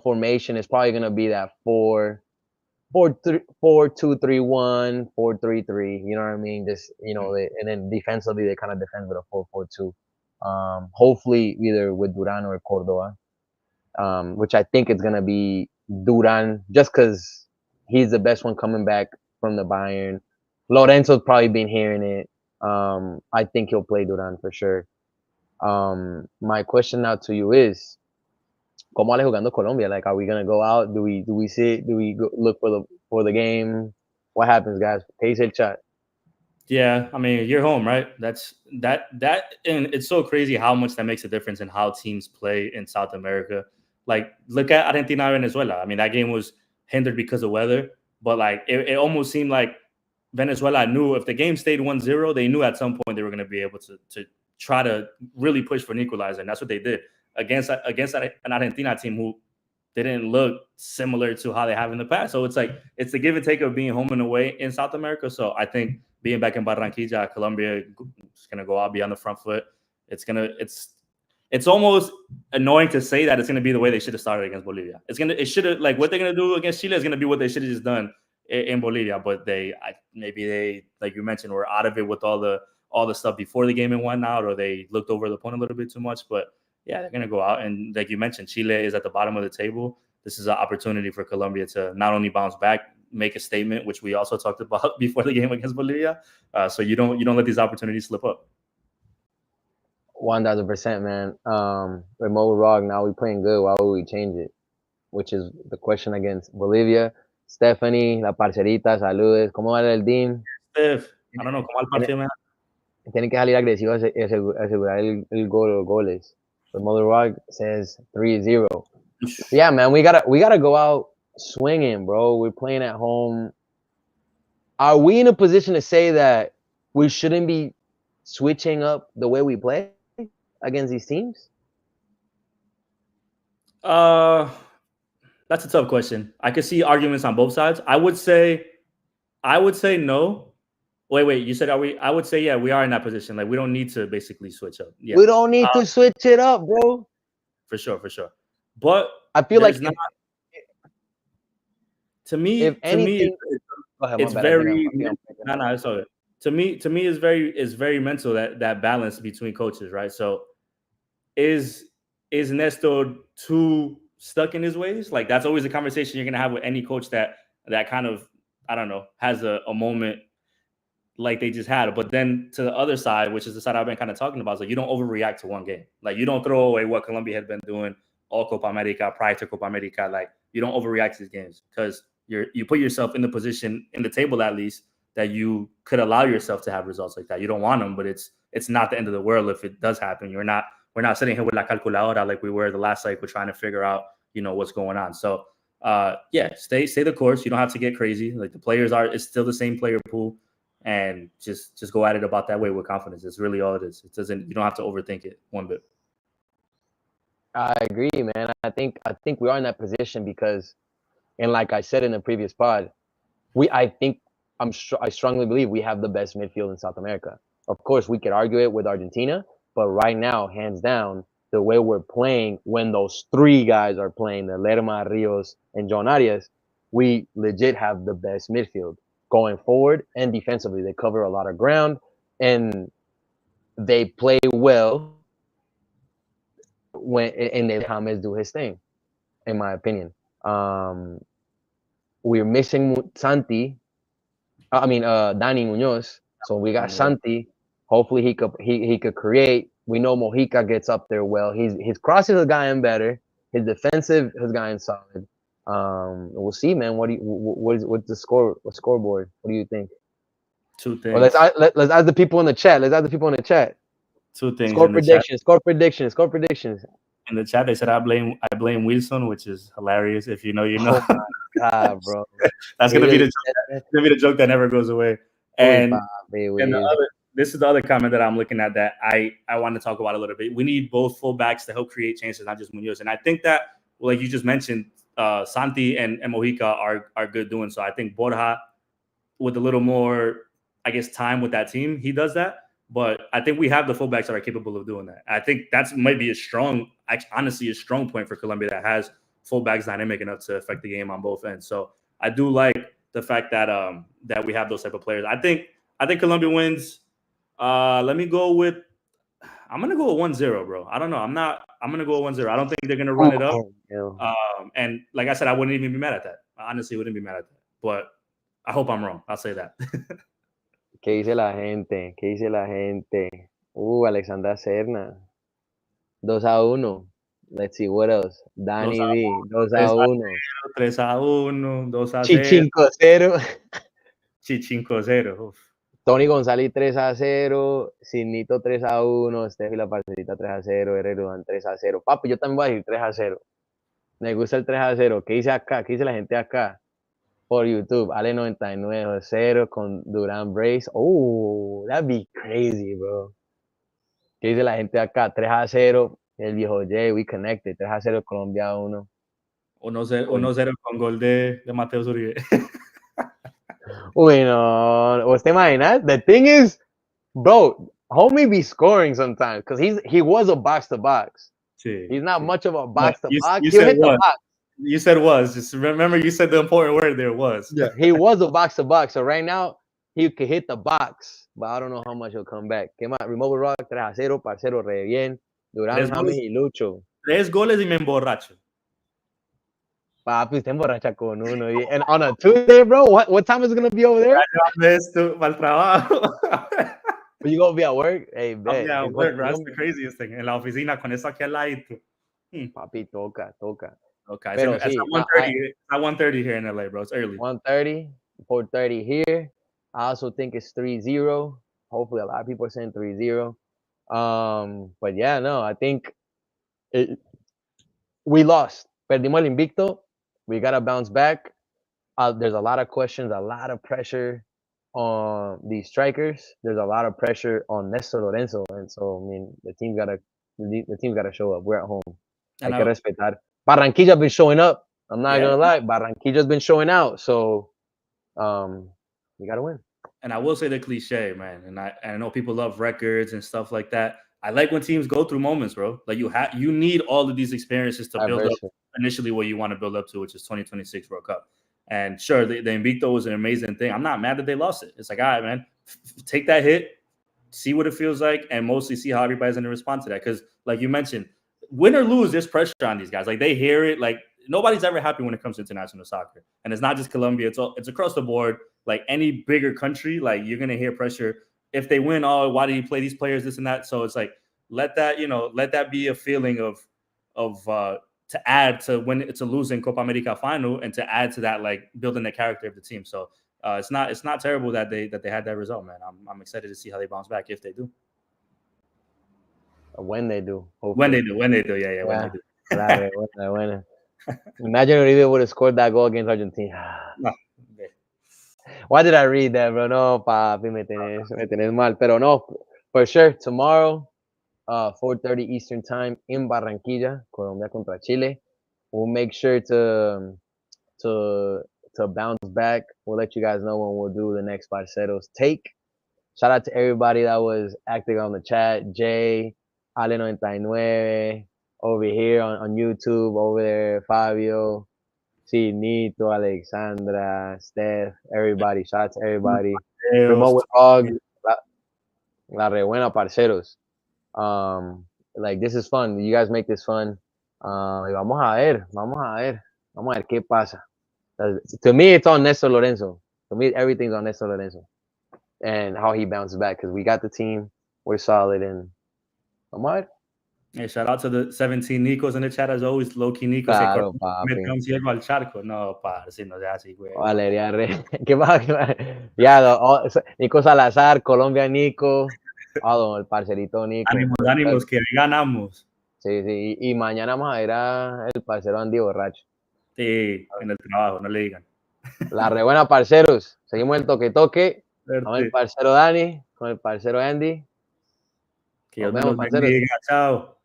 B: formation. It's probably gonna be that 4-2-3-1, 4-3-3. You know what I mean? Just and then defensively they kind of defend with a 4-4-2. Hopefully either with Duran or Cordova. Which I think it's gonna be Duran, just because he's the best one coming back from the Bayern. Lorenzo's probably been hearing it. I think he'll play Duran for sure. My question now to you is, ¿Cómo ale jugando Colombia? Like, are we gonna go out? Do we sit? Do we go look for the game? What happens, guys? Pace el chat.
C: Yeah, I mean, you're home, right? That's that, and it's so crazy how much that makes a difference in how teams play in South America. Like, look at Argentina and Venezuela. I mean, that game was hindered because of weather, but like, it almost seemed like Venezuela knew if the game stayed 1-0, they knew at some point they were going to be able to try to really push for an equalizer, and that's what they did against an Argentina team who didn't look similar to how they have in the past. So it's like, it's the give and take of being home and away in South America. So I think being back in Barranquilla, Colombia is going to go out, be on the front foot. It's almost annoying to say that it's going to be the way they should have started against Bolivia. It should have, like, what they're going to do against Chile is going to be what they should have just done in Bolivia. But maybe they, like you mentioned, were out of it with all the stuff before the game and whatnot, or they looked over the opponent a little bit too much. But yeah, they're going to go out. And like you mentioned, Chile is at the bottom of the table. This is an opportunity for Colombia to not only bounce back, make a statement, which we also talked about before the game against Bolivia. So you don't let these opportunities slip up.
B: 1000%, man. Remote Rock, now we playing good. Why would we change it? Which is the question against Bolivia. Stephanie, la parcerita, saludes. ¿Cómo va el team?
C: Steph, I don't know, ¿cómo va el partido, man?
B: Tienen que salir agresivos y asegurar el gol o goles. Remote Rock says 3-0. Yeah, man, we gotta go out swinging, bro. We're playing at home. Are we in a position to say that we shouldn't be switching up the way we play against these teams?
C: That's a tough question. I could see arguments on both sides. I would say no. Wait. You said are we? I would say yeah. We are in that position. Like, we don't need to basically switch up. Yeah,
B: we don't need to switch it up, bro.
C: For sure. But
B: I feel like
C: not. To me, it's very. No, it's all good. To me, it's very mental, that balance between coaches, right? So, is Nestor too stuck in his ways? Like, that's always a conversation you're gonna have with any coach that kind of, I don't know, has a moment like they just had. But then to the other side, which is the side I've been kind of talking about, is like, you don't overreact to one game. Like, you don't throw away what Colombia had been doing all Copa America, prior to Copa America. Like, you don't overreact to these games, because you put yourself in the position, in the table at least, that you could allow yourself to have results like that. You don't want them, but it's not the end of the world if it does happen. We're not sitting here with la calculadora like we were the last cycle trying to figure out, what's going on. So yeah, stay the course. You don't have to get crazy. Like, the players it's still the same player pool, and just go at it about that way with confidence. It's really all it is. You don't have to overthink it one bit.
B: I agree, man. I think we are in that position because, and like I said in the previous pod, I strongly believe we have the best midfield in South America. Of course, we could argue it with Argentina, but right now, hands down, the way we're playing, when those three guys are playing, the Lerma, Rios, and John Arias, we legit have the best midfield going forward and defensively. They cover a lot of ground and they play well and they let James do his thing, in my opinion. We're missing Dani Munoz. So we got Santi. Hopefully he could create. We know Mojica gets up there well. His crosses have gotten better. His defensive has gotten solid. We'll see, man. What's the scoreboard? What do you think?
C: Two things.
B: Well, let's ask the people in the chat. Two things. Score predictions.
C: In the chat, they said I blame Wilson, which is hilarious. If you know, you know.
B: Oh my God, bro.
C: That's gonna be the joke that never goes away. And this is the other comment that I'm looking at that I want to talk about a little bit. We need both fullbacks to help create chances, not just Munoz. And I think that, like you just mentioned, Santi and Mojica are good doing so. I think Borja with a little more, I guess, time with that team, he does that. But I think we have the fullbacks that are capable of doing that. I think that's maybe honestly, a strong point for Colombia that has fullbacks dynamic enough to affect the game on both ends. So I do like the fact that that we have those type of players. I think Colombia wins. Let me go with. I'm gonna go with 1-0, bro. I don't know. I'm gonna go with 1-0. I don't think they're gonna run it up. And like I said, I wouldn't even be mad at that. I honestly wouldn't be mad at that. But I hope I'm wrong. I'll say that.
B: ¿Qué dice la gente? ¿Qué dice la gente? Alexandra Serna. 2-1. Let's see, what else? Danny B. 2-1.
C: 3-1. 2-0.
B: Chichinco 0.
C: Chichinco 0.
B: Tony González 3-0. Sinito 3-1. Steffi la parcerita 3-0. Herrero 3-0. Papi, yo también voy a decir 3-0. Me gusta el 3-0. ¿Qué dice acá? ¿Qué dice la gente acá? Por YouTube, Ale 99-0 con Durán Brace. Oh, that'd be crazy, bro. ¿Qué dice la gente acá? 3-0, el viejo Jay, we connected. 3-0, Colombia 1.
C: 1-0 con gol de Mateo Zuribe.
B: Uy, no. ¿Usted imagina? The thing is, bro, homie be scoring sometimes because he was a box-to-box.
C: Sí,
B: He's not much of a box-to-box.
C: You said what? You said was. Just remember, you said the important word there was.
B: Yeah, he was a box-to-box. So right now, he could hit the box, but I don't know how much he'll come back. ¿Qué más? Removal Rock, 3-0, Parceros, re bien. Durán, James y Lucho.
C: 3 goles y me emborracho.
B: Papi, usted emborracha con uno. And on a Tuesday, bro, what time is it going to be over there?
C: Para el trabajo.
B: You going to be at work? Hey,
C: bet. Yeah, at work, bro. That's the craziest thing. En la oficina con eso aquí al ladito.
B: Papi, toca.
C: Okay, pero it's at 1:30 here in LA, bro. It's early.
B: 1:30, 4:30 here. I also think it's 3-0. Hopefully, a lot of people are saying 3-0. But yeah, no, I think we lost. Perdimos el invicto. We got to bounce back. There's a lot of questions, a lot of pressure on these strikers. There's a lot of pressure on Néstor Lorenzo. And so, I mean, the team's got to show up. We're at home. Hay que respetar. Barranquilla's been showing up. I'm not gonna lie. Barranquilla's been showing out. So, we gotta win.
C: And I will say the cliche, man. And I know people love records and stuff like that. I like when teams go through moments, bro. Like you need all of these experiences to build up initially what you want to build up to, which is 2026 World Cup. And sure, the Invicto was an amazing thing. I'm not mad that they lost it. It's like, all right, man, take that hit, see what it feels like, and mostly see how everybody's going to respond to that. Because, like you mentioned, win or lose, there's pressure on these guys. Like, they hear it. Like, nobody's ever happy when it comes to international soccer. And it's not just Colombia. It's across the board. Like, any bigger country, like, you're going to hear pressure. If they win, oh, why did he play these players, this and that? So it's like, let that be a feeling of to add to when it's a losing Copa America final and to add to that, like, building the character of the team. So it's not terrible that they had that result, man. I'm excited to see how they bounce back if they do.
B: When they do.
C: Hopefully. When they do. Yeah. When they do.
B: Bueno. Imagine Uribe would have scored that goal against Argentina.
C: No.
B: Why did I read that, bro? No, papi, me tenés mal. Pero no, for sure, tomorrow, 4:30 Eastern time in Barranquilla, Colombia contra Chile. We'll make sure to bounce back. We'll let you guys know when we'll do the next Parceros take. Shout out to everybody that was active on the chat. Jay, Ale 99, over here on YouTube, over there, Fabio, Nito, Alexandra, Steph, everybody. Shout out to everybody. Promote with Og, La Re Buena Parceros. Like, this is fun. You guys make this fun. Vamos a ver qué pasa. To me, it's on Néstor Lorenzo. To me, everything's on Néstor Lorenzo and how he bounces back, because we got the team, we're solid, and vamos a ver.
C: Hey, shout out to the 17 Nicos in the chat, as always. Low-key Nico.
B: Claro, papi.
C: Al charco. No, si no sea así, güey.
B: Valeria Re. ¿Qué pasa? Ya, Nico Salazar, Colombia Nico. El parcerito Nico.
C: Ánimos, que ganamos.
B: Sí. Y mañana vamos a ir el parcero Andy borracho.
C: Sí, en el trabajo, no le digan.
B: La Re Buena Parceros. Seguimos el toque. Con el parcero Dani, con el parcero Andy.
C: Que Dios nos bendiga. Chao.